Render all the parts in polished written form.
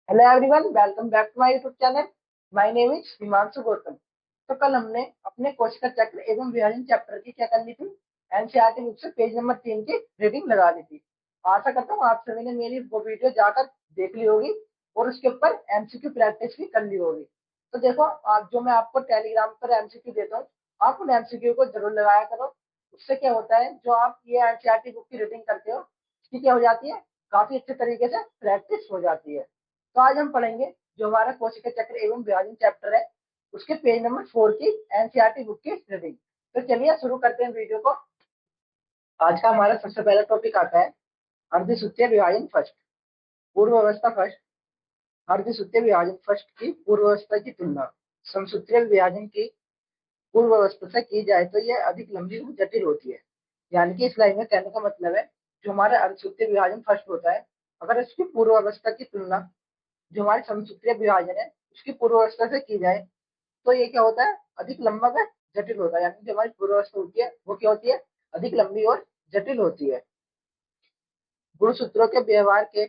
Hello everyone, welcome back to my YouTube channel. My name is Himanshu Gautam. तो कल हमने अपने कोशिका चक्र एवं विभाजन चैप्टर की क्या कर ली थी, एनसीईआरटी बुक से पेज नंबर 3 की रीडिंग लगा दी थी। आशा करता हूँ आप सभी ने मेरी वो वीडियो जाकर देख ली होगी और उसके ऊपर एमसीक्यू प्रैक्टिस भी कर ली होगी। तो देखो, आप जो मैं आपको टेलीग्राम पर एमसीक्यू देता हूँ, आप उन एमसीक्यू को जरूर लगाया करो। उससे क्या होता है, जो आप ये एनसीईआरटी बुक की रीडिंग करते हो उसकी क्या हो जाती है, काफी अच्छे तरीके से प्रैक्टिस हो जाती है। तो आज हम पढ़ेंगे जो हमारा कोशिका चक्र एवं विभाजन चैप्टर है, उसके पेज नंबर 4 की एनसीईआरटी बुक की रीडिंग। तो चलिए शुरू करते हैं वीडियो को। आज का हमारा सबसे पहला टॉपिक आता है अर्धसूत्रीय विभाजन फर्स्ट, पूर्व अवस्था फर्स्ट। अर्धसूत्रीय विभाजन फर्स्ट की पूर्व अवस्था की तुलना समसूत्रीय विभाजन की पूर्व अवस्था से की जाए तो यह अधिक लंबी और जटिल होती है। यानी कि इस लाइन में कहने का मतलब है, जो हमारा अर्धसूत्रीय विभाजन फर्स्ट होता है, अगर इसकी पूर्व अवस्था की तुलना जो हमारे समसूत्रीय विभाजन है उसकी पूर्व अवस्था से की जाए तो ये क्या होता है, अधिक लंबा व जटिल होता है। यानी जो हमारी पूर्व अवस्था होती है वो क्या होती है, अधिक लंबी और जटिल होती है। गुणसूत्रों के व्यवहार के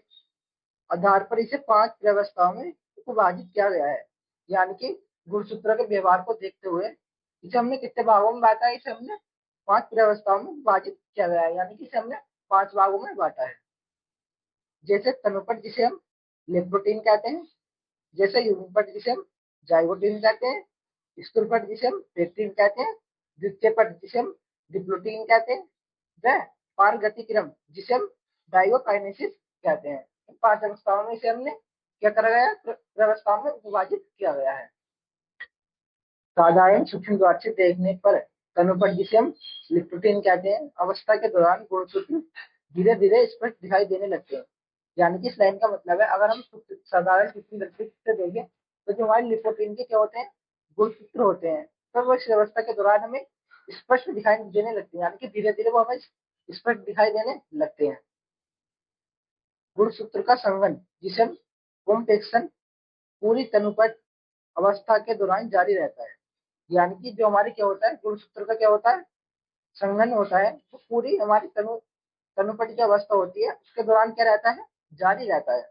आधार पर इसे 5 व्यवस्थाओं में विभाजित किया गया है। यानी कि गुणसूत्रों के व्यवहार को देखते हुए इसे हमने कितने भागों में बांटा है, इसे हमने 5 व्यवस्थाओं में विभाजित किया गया है। यानी कि इसे हमने 5 भागों में बांटा है। जैसे तनुपट जिसे हम लेप्रोटीन कहते हैं, जैसे युग्मपट जिसे हम जाइगोटीन कहते हैं, स्थूलपट जिसे हम पेक्टीन कहते हैं, द्वितीय पट जिसे हम डिप्लोटीन कहते हैं, व पारगतिक्रम जिसे हम डाइगोकाइनेसिस कहते हैं। इन 5 अवस्थाओं में इसे हमने क्या करा गया, व्यवस्थाओं में विभाजित किया गया है। साधारण सूक्ष्म द्वार से देखने पर तनुपट जिसे हम लिप्टोटीन कहते हैं, अवस्था के दौरान गुणसूत्र धीरे धीरे स्पष्ट दिखाई देने लगते हैं। यानी कि इस लाइन का मतलब है, अगर हम साधारण सूक्ष्म दृष्टि से देखें तो जो हमारे लिपोप्रोटीन के क्या होते हैं, गुणसूत्र होते हैं, तो वो इस अवस्था के दौरान हमें स्पष्ट दिखाई देने लगते हैं। यानी कि धीरे धीरे वो हमें स्पष्ट दिखाई देने लगते हैं। गुणसूत्र का संघन जिसे हम कॉम्पेक्शन पूरी तनुपट अवस्था के दौरान जारी रहता है। यानी कि जो हमारे क्या होता है, गुणसूत्र का क्या होता है, संघन होता है, तो पूरी हमारी तनुपट की अवस्था होती है उसके दौरान क्या रहता है, जारी रहता है।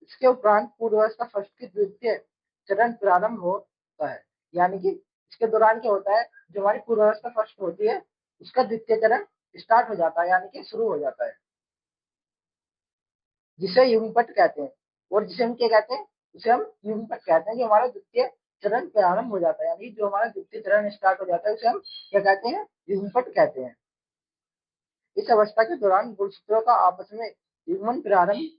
इसके उपरांत पूर्वावस्था फर्स्ट की द्वितीय चरण प्रारंभ होता है। यानी कि इसके दौरान क्या होता है, जो हमारी पूर्वावस्था फर्स्ट होती है उसका द्वितीय चरण स्टार्ट हो जाता है, यानी कि शुरू हो जाता है, जिसे युग्मपट कहते हैं। और जिसे हम क्या कहते हैं, उसे हम युग्मपट कहते हैं। जो हमारा द्वितीय चरण प्रारंभ हो जाता है, यानी जो हमारा द्वितीय चरण स्टार्ट हो जाता है उसे हम क्या कहते हैं, युग्मपट कहते हैं। इस अवस्था के दौरान गुणसूत्रों का आपस में युग्मन प्रारंभ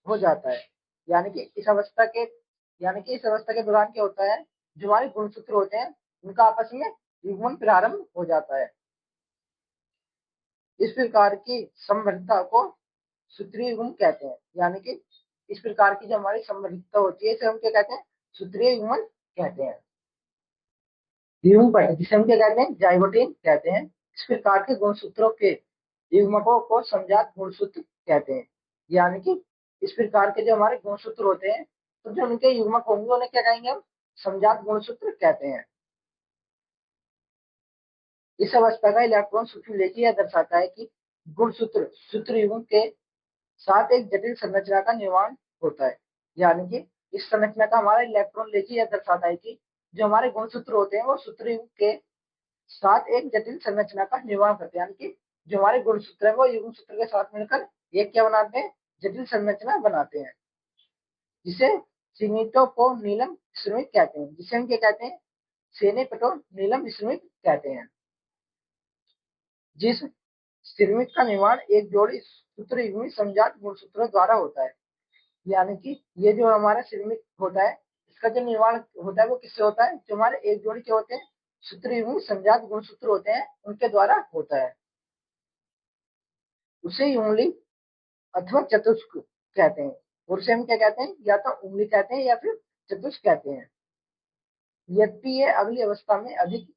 हो जाता है। यानी कि इस अवस्था के दौरान क्या होता है, जो हमारे गुणसूत्र होते हैं उनका आपस में युग्मन प्रारंभ हो जाता है। इस प्रकार की संवृद्धता को सूत्रीय युग्मन कहते हैं। यानी कि इस प्रकार की जो हमारी संवृद्धता होती है इसे हम क्या कहते हैं, सूत्रीय युग्मन कहते हैं। युग्मपट जिसे हम क्या कहते हैं, जाइगोटीन कहते हैं। इस प्रकार के गुणसूत्रों के युग्मकों को समजात गुणसूत्र कहते हैं। यानी कि इस प्रकार के जो हमारे गुणसूत्र होते हैं, तो जो उनके युग्मक होंगे उन्हें क्या कहेंगे, हम समजात गुणसूत्र कहते हैं। इस अवस्था का इलेक्ट्रॉन सूक्ष्म लेखी यह दर्शाता है कि गुणसूत्र सूत्र युग्म के साथ एक जटिल संरचना का निर्माण होता है। यानी कि इस संरचना का हमारा इलेक्ट्रॉन लेखी यह दर्शाता है कि जो हमारे गुणसूत्र होते हैं वो सूत्र युग्म के साथ एक जटिल संरचना का निर्माण करते हैं। यानी कि जो हमारे गुणसूत्र है वो युग्म सूत्र के साथ मिलकर एक क्या बनाते हैं, जटिल संरचना बनाते हैं, जिसे सिग्निटो नीलम श्रमिक कहते हैं। जिसे हम क्या कहते हैं, सेनेपटो नीलम श्रमिक कहते हैं। जिस श्रमिक का निर्माण एक जोड़ी सूत्र युग्मी समजात गुणसूत्रों द्वारा होता है। यानी कि ये जो हमारा श्रमिक होता है इसका जो निर्माण होता है वो किससे होता है, जो हमारे एक जोड़ी के होते हैं सूत्र युग्मी समजात गुणसूत्र होते हैं उनके द्वारा होता है। उसे उंगली अथवा चतुष्क कहते हैं। और उसे हम क्या कहते हैं, या तो उंगली कहते हैं या फिर चतुष्क कहते हैं। यद्यपि ये अगली अवस्था में अधिक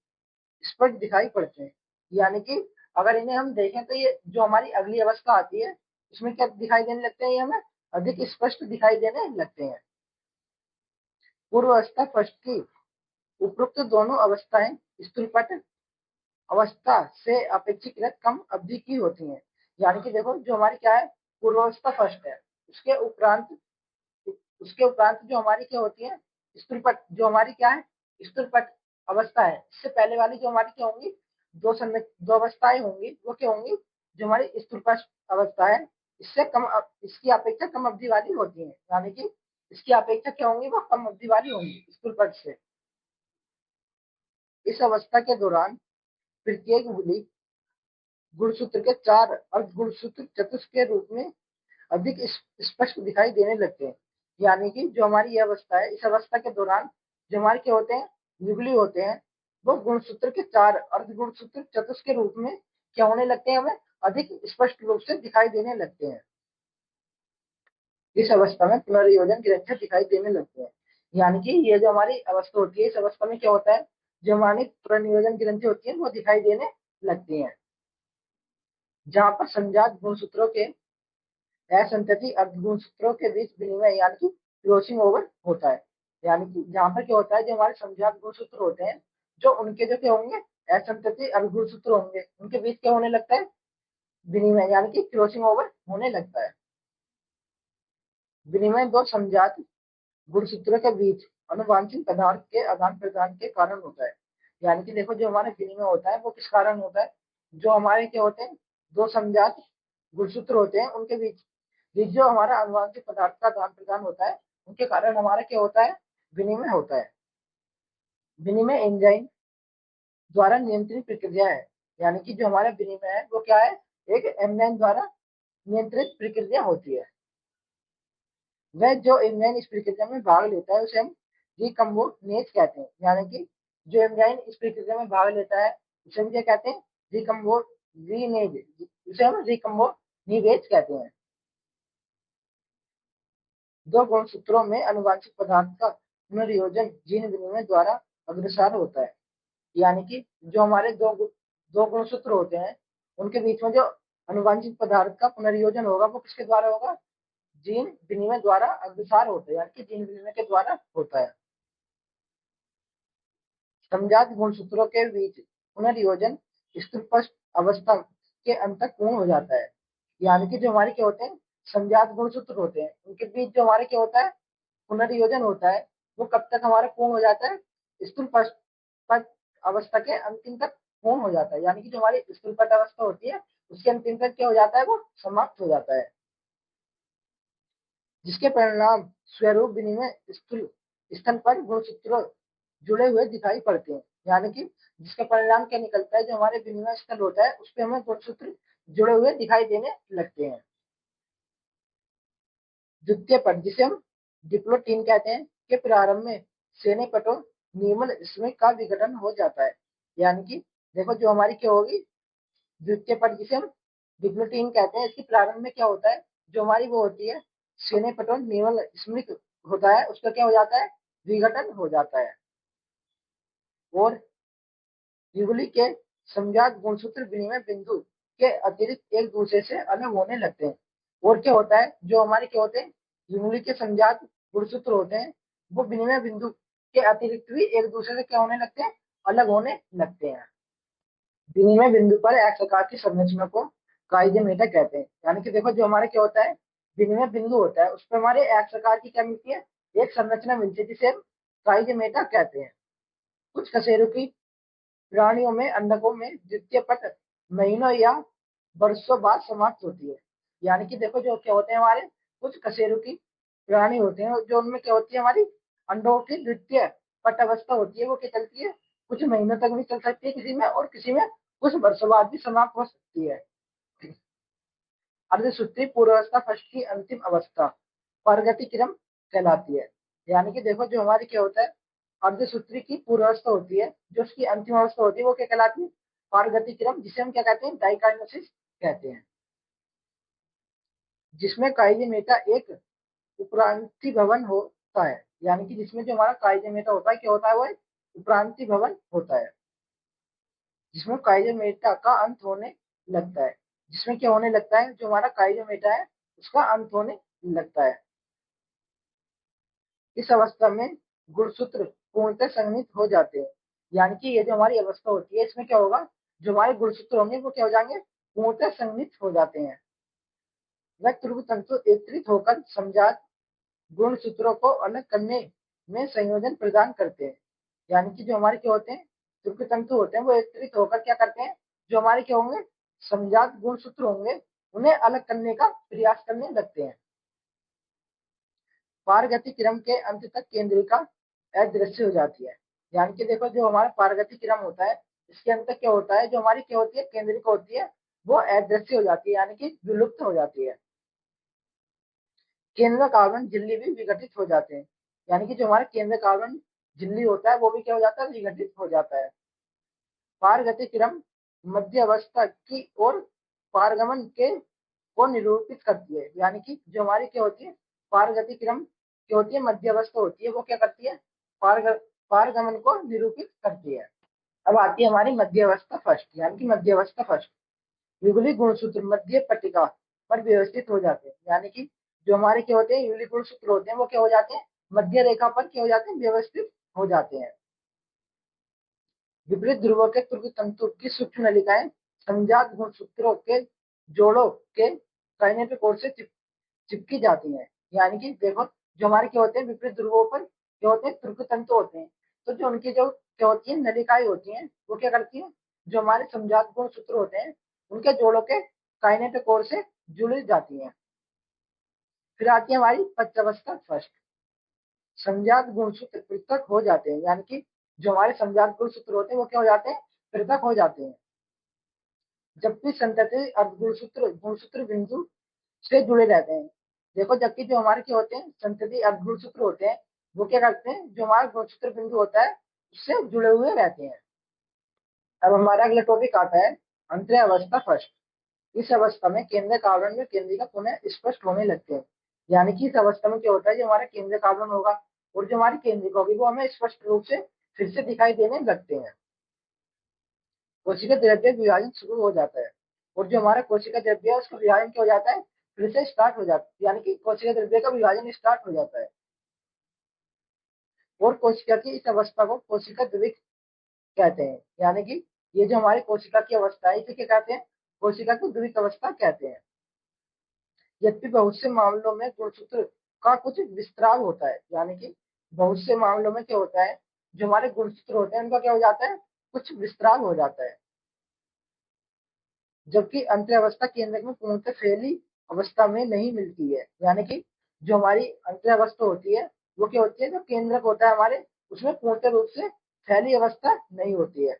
स्पष्ट दिखाई पड़ते हैं। यानी कि अगर इन्हें हम देखें तो ये जो हमारी अगली अवस्था आती है उसमें क्या दिखाई देने लगते हैं, ये हमें अधिक स्पष्ट दिखाई देने लगते हैं। पूर्व अवस्था फर्स्ट की उपरोक्त दोनों अवस्थाएं स्थूलपट अवस्था से अपेक्षाकृत कम अवधि की होती हैं। यानी कि देखो, जो हमारी क्या है, पूर्वावस्था फर्स्ट है, उसके उपरांत उसके उपरांत जो हमारी क्या होती है, स्थूलपट, जो हमारी क्या है, स्थूलपट अवस्था है। इससे पहले वाली जो हमारी क्या होंगी, दो अवस्थाएं होंगी, वो क्या होंगी, जो हमारी स्थूलपट अवस्था है, इससे कम, इसकी अपेक्षा कम अवधि वाली होती है, यानी कि इसकी अपेक्षा क्या होंगी, वो कम अवधि वाली होंगी स्थूलपट से। इस अवस्था के दौरान प्रत्येक उंगली गुणसूत्र के 4 अर्ध गुणसूत्र चतुष्क के रूप में अधिक स्पष्ट दिखाई देने लगते हैं। यानी कि जो हमारी यह अवस्था है, इस अवस्था के दौरान जो हमारे क्या होते हैं, युगली होते हैं, वो गुणसूत्र के 4 अर्ध गुणसूत्र चतुष्क के रूप में क्या होने लगते हैं, हमें अधिक स्पष्ट रूप से दिखाई देने लगते हैं। इस अवस्था में पुनर्योजन ग्रंथि दिखाई देने लगते हैं। यानी कि ये जो हमारी अवस्था होती है, इस अवस्था में क्या होता है, जो हमारी पुनर्योजन ग्रंथि होती है, वो दिखाई देने लगती है, जहां पर संजात गुणसूत्रों के असंतति अर्धगुणसूत्रों के बीच विनिमय यानी कि क्रॉसिंग ओवर होता है। यानी कि जहां पर क्या होता है, जो हमारे संजात गुणसूत्र होते हैं, जो उनके जो क्या होंगे, असंतति अर्धगुणसूत्र होंगे, उनके बीच क्या होने लगता है, विनिमय यानी कि क्रॉसिंग ओवर होने लगता है। विनिमय दो संजात गुणसूत्रों के बीच अनुवांशिक पदार्थ के आदान प्रदान के कारण होता है। यानी कि देखो, जो हमारा विनिमय होता है वो किस कारण होता है, जो हमारे क्या होते हैं, दो संजात गुणसूत्र होते हैं, उनके बीच जो हमारा अनुवांशिक पदार्थ का आदान प्रदान होता है, उनके कारण हमारा क्या होता है, विनिमय होता है। विनिमय एंजाइम द्वारा नियंत्रित प्रक्रिया है। यानी कि जो हमारा विनिमय है वो क्या है, एक एंजाइम द्वारा नियंत्रित प्रक्रिया होती है। वह जो एंजाइम इस प्रक्रिया में भाग लेता है उसे हम रिकम्बोनेज कहते हैं। यानी कि जो एंजाइम इस प्रक्रिया में भाग लेता है उसे हम क्या कहते हैं, रिकम्बोनेज, उसे हम रिकम्बोनिवेज कहते हैं। दो गुणसूत्रों में आनुवंशिक पदार्थ का पुनर्योजन जीन विनिमय द्वारा अग्रसर होता है। यानी कि जो हमारे दो गुणसूत्र होते हैं, उनके बीच में जो आनुवंशिक पदार्थ का पुनर्योजन होगा वो किसके द्वारा होगा, जीन विनिमय द्वारा अग्रसर होता है, यानी कि जीन विनिमय के द्वारा होता है। समजात गुणसूत्रों के बीच पुनर्योजन स्थिरपष्ट अवस्था के अंत तक पूर्ण हो जाता है। यानी कि जो हमारे क्या होते हैं, समजात गुणसूत्र होते हैं, उनके बीच जो हमारे क्या होता है, पुनर्योजन होता है, वो कब तक हमारा पूर्ण हो जाता है, स्थूलपट अवस्था के अंतिम तक पूर्ण हो जाता है। यानी कि जो हमारी स्थूलपट अवस्था होती है, उसके अंतिम तक क्या हो जाता है, वो समाप्त हो जाता है, जिसके परिणाम स्वरूप विनिमय स्थूल स्तन पर गुणसूत्र जुड़े हुए दिखाई पड़ते हैं। यानी कि जिसका परिणाम क्या निकलता है, जो हमारे विनिमय स्थल होता है उस पर हमें गुणसूत्र जुड़े हुए दिखाई देने लगते हैं। द्वितीय पट, जिसे हम डिप्लोटीन कहते हैं, के प्रारंभ में सेने पटो निर्मल इसमें का विघटन हो जाता है। यानी कि देखो, जो हमारी क्या होगी, द्वितीय पट जिसे हम डिप्लोटीन कहते हैं, इसके प्रारंभ में क्या होता है, जो हमारी वो होती है सेने पटो निर्मल स्मृत होता है, उसका क्या हो जाता है, विघटन हो जाता है, और युगली के समजात गुणसूत्र विनिमय बिंदु के अतिरिक्त एक दूसरे से अलग होने लगते हैं। और क्या होता है, जो हमारे क्या होते हैं, युगली के समजात गुणसूत्र होते हैं, वो विनिमय बिंदु के अतिरिक्त भी एक दूसरे से क्या होने लगते हैं, अलग होने लगते हैं। विनिमय बिंदु पर एक आकार की संरचना को काइजेमेटा कहते हैं। यानी कि देखो, जो हमारे क्या होता है, विनिमय बिंदु होता है, उस पर हमारे एक आकार की क्या मिलती है, एक संरचना मिलती है, जिसे हम काइजेमेटा कहते हैं। कुछ कशेरुकी प्राणियों में अंडकों में द्वितीय पट महीनों या वर्षों बाद समाप्त होती है। यानी कि देखो, जो क्या होते हैं, हमारे कुछ कशेरुकी प्राणी होते हैं, जो उनमें क्या होती है, हमारी अंडों की द्वितीय पट अवस्था होती है, वो क्या चलती है, कुछ महीनों तक भी चल सकती है किसी में, और किसी में कुछ वर्षों बाद भी समाप्त हो सकती है। अर्धसूत्री पूर्वावस्था फर्स्ट की अंतिम अवस्था परगति क्रम कहलाती है। यानी कि देखो, जो हमारी क्या होता है, अर्धसूत्री की पूर्वावस्था होती है, जो उसकी अंतिम अवस्था होती है, वो क्या कहलाती है, पारगति क्रम, जिसे हम क्या कहते हैं, डाइकाइनेसिस कहते हैं, जिसमें काइजेमेटा एक उपरांति भवन होता है। यानी कि जिसमें जो हमारा काइजेमेटा होता है, क्या होता है, वो उपरांति भवन होता है, जिसमें काइजेमेटा का अंत होने लगता है, जिसमें क्या होने लगता है, जो हमारा काइजेमेटा है उसका अंत होने लगता है। इस अवस्था में गुणसूत्र पूर्णतः संघनित हो जाते हैं। यानी कि ये जो हमारी अवस्था होती है, इसमें क्या होगा, जो हमारे गुणसूत्र होंगे वो क्या हो जाएंगे, पूर्णतः संघनित हो जाते हैं। वह ध्रुव तंतु एकत्रित होकर समजात गुणसूत्रों को अलग करने में संयोजन प्रदान करते हैं। यानी कि जो हमारे क्या होते हैं, तुर्क तंतु होते हैं, वो एकत्रित होकर क्या करते हैं, जो हमारे क्या होंगे, समजात गुणसूत्र होंगे, उन्हें अलग करने का प्रयास करने लगते हैं। पारगति क्रम के अंत तक केंद्रिका अदृश्य हो जाती है। यानी कि देखो, जो हमारा पारगति क्रम होता है, इसके अंत तक क्या होता है, जो हमारी क्या होती है, केंद्रिका होती है, वो अदृश्य हो जाती है, यानी कि विलुप्त हो जाती है। केंद्र कार्बन झिल्ली भी विघटित हो जाते हैं। यानी कि जो हमारा केंद्र कार्बन झिल्ली होता है, वो भी क्या हो जाता है, विघटित हो जाता है। पारगति क्रम मध्य अवस्था की ओर पारगमन के को निरूपित करती है। यानी कि जो हमारी क्या होती है, पारगति क्रम क्या होती है, मध्य अवस्था होती है, वो क्या करती है, पारगमन को निरूपित करती है। अब आती है हमारी मध्य अवस्था फर्स्ट, यानी कि मध्य अवस्था फर्स्ट युगली गुणसूत्र मध्य पट्टिका पर व्यवस्थित हो जाते हैं। यानी कि जो हमारे क्या होते हैं, युगली गुणसूत्र होते हैं, वो क्या हो जाते हैं, मध्य रेखा पर क्या हो जाते हैं, व्यवस्थित हो जाते हैं। विपरीत ध्रुवों के तुर्क तंतु की सूक्ष्म नलिकाएं संजात गुणसूत्रों के जोड़ों के काइनेटिक कोर से चिपकी जाती हैं। यानी कि देखो, जो हमारे क्या होते हैं, विपरीत ध्रुवों पर क्या होते हैं, तुर्क तंतु होते हैं, तो जो उनकी जो क्या होती है, नलिकाएं होती हैं, वो क्या करती हैं, जो हमारे समजात गुणसूत्र होते हैं, उनके जोड़ों के काइनेटिक कोर से जुड़ जाती हैं। फिर आती है हमारी पत्रावस्था फर्स्ट। संजात गुणसूत्र पृथक हो जाते हैं। यानी कि जो हमारे संजात गुणसूत्र होते हैं, वो क्या हो जाते हैं, पृथक हो जाते हैं, जबकि संतति अर्धगुणसूत्र गुणसूत्र बिंदु से जुड़े रहते हैं। देखो, जबकि जो हमारे क्या होते हैं, संतति अर्धगुणसूत्र होते हैं, वो क्या करते हैं, जो हमारा गुणसूत्र बिंदु होता है, उससे जुड़े हुए रहते हैं। अब हमारा अगला टॉपिक आता है अंतः अवस्था फर्स्ट। इस अवस्था में केंद्र कार्बन में केंद्रिका पुनः स्पष्ट होने लगते हैं। यानी कि इस अवस्था में क्या होता है, जो हमारा केंद्र कार्बन होगा और जो हमारी केंद्रिका होगी, वो हमें स्पष्ट रूप से फिर से दिखाई देने लगते हैं। कोशिका द्रव्य विभाजन शुरू हो जाता है, और जो हमारा कोशिका द्रव्य है, उसका विभाजन क्या हो जाता है, फिर से स्टार्ट हो जाता है। यानी कि कोशिका द्रव्य का विभाजन स्टार्ट हो जाता है, और कोशिका की इस अवस्था को कोशिका द्विक कहते हैं। यानी कि ये जो हमारी कोशिका की अवस्था है, इसे क्या कहते हैं, कोशिका की द्विक अवस्था कहते हैं। जबकि बहुत से मामलों में गुणसूत्र का कुछ विस्तार होता है। यानी कि बहुत से मामलों में क्या होता है, जो हमारे गुणसूत्र होते हैं, उनका क्या हो जाता है, कुछ विस्तार हो जाता है। जबकि अंतर अवस्था केंद्र में पूर्णतः फैली अवस्था में नहीं मिलती है। यानी कि जो हमारी अंतर अवस्था होती है, वो क्या होती है, जो केंद्रक होता है हमारे, उसमें पूर्णतः रूप से फैली अवस्था नहीं होती है।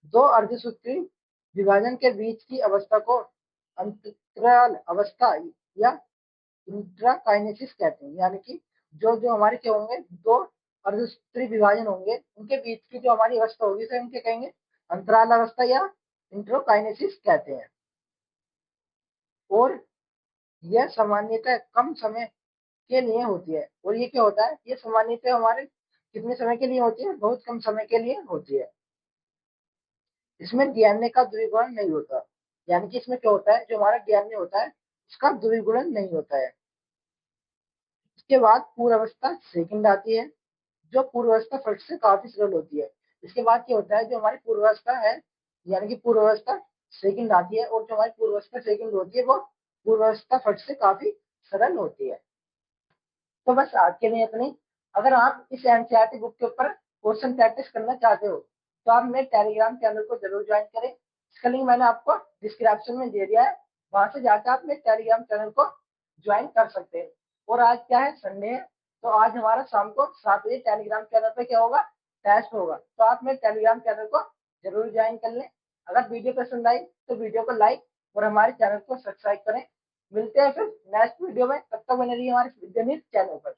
दो अर्धसूत्री विभाजन के बीच की अवस्था को अंतराल अवस्था या इंट्राकाइनेसिस कहते हैं। यानी कि जो जो हमारे क्या होंगे, दो अर्धसूत्री विभाजन होंगे, उनके बीच की जो हमारी अवस्था होगी, उसे हम क्या कहेंगे, अंतराल अवस्था या इंट्रोकाइनेसिस कहते हैं। और यह सामान्यतः कम समय के लिए होती है। और ये क्या होता है, ये सामान्यतः हमारे कितने समय के लिए होती है, बहुत कम समय के लिए होती है। इसमें डीएनए का द्विगुणन नहीं होता। यानी कि इसमें क्या होता है, जो हमारा डीएनए होता है, उसका द्विगुणन नहीं होता है। इसके बाद पूर्वावस्था सेकंड आती है, जो पूर्वावस्था फर्स्ट से काफी सरल होती है। इसके बाद क्या होता है, जो हमारी पूर्वावस्था है, यानी कि पूर्वावस्था सेकंड आती है, और जो हमारी पूर्वावस्था सेकंड होती है, वो पूर्वावस्था फर्स्ट से काफी सरल होती है। तो बस आज के लिए इतनी। अगर आप इस एनसीईआरटी बुक के ऊपर क्वेश्चन प्रैक्टिस करना चाहते हो, तो आप मेरे टेलीग्राम चैनल को जरूर ज्वाइन करें। इसका लिंक मैंने आपको डिस्क्रिप्शन में दे दिया है, वहां से जाकर आप मेरे टेलीग्राम चैनल को ज्वाइन कर सकते हैं। और आज क्या है, संडे है, तो आज हमारा शाम को 7 बजे टेलीग्राम चैनल पे क्या होगा, टेस्ट होगा। तो आप मेरे टेलीग्राम चैनल को जरूर ज्वाइन कर लें। अगर वीडियो पसंद आई तो वीडियो को लाइक और हमारे चैनल को सब्सक्राइब करें। मिलते हैं फिर नेक्स्ट वीडियो में, तब तक बने रहिए हमारे विद्यामित्र चैनल पर।